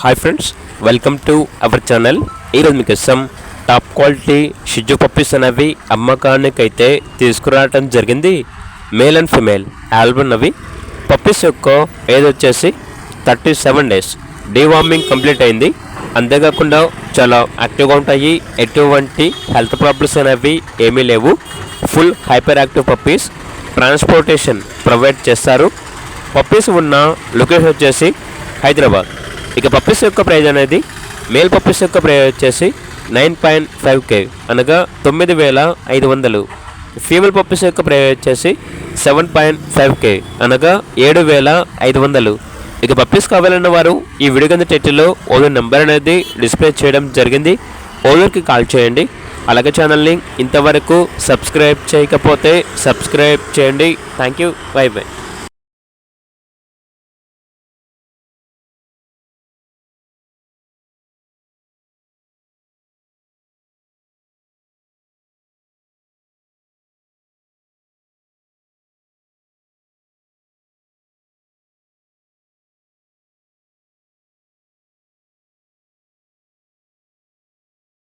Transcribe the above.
Hi friends, welcome to our channel. ఈరోజు మీకోసం top quality షిజు puppies అనేవి అమ్మకానికి అయితే తీసుకురావడం జరిగింది. మేల్ అండ్ ఫిమేల్ ఆల్బమ్ అవి పప్పీస్ యొక్క ఏజ్ వచ్చేసి 37 డేస్. డీవార్మింగ్ కంప్లీట్ అయింది. అంతేకాకుండా చాలా యాక్టివ్గా ఉంటాయి. ఎటువంటి హెల్త్ ప్రాబ్లమ్స్ అనేవి ఏమీ లేవు. Full hyper active puppies. Transportation provide చేస్తారు. పప్పీస్ ఉన్న లొకేషన్ వచ్చేసి హైదరాబాద్. ఇక పప్పీస్ యొక్క ప్రైజ్ అనేది మేల్ పప్పీస్ యొక్క ప్రైజ్ వచ్చేసి 9.5K అనగా 9,500. ఫీమేల్ పప్పీస్ యొక్క ప్రైజ్ వచ్చేసి 7.5K అనగా 7,500. ఇక పప్పీస్ కావాలన్న వారు ఈ వీడియో కింద టైటిల్లో ఓనర్ నెంబర్ అనేది డిస్ప్లే చేయడం జరిగింది. ఓనర్కి కాల్ చేయండి. అలాగే ఛానల్ని ఇంతవరకు సబ్స్క్రైబ్ చేయకపోతే సబ్స్క్రైబ్ చేయండి. Thank you. By by.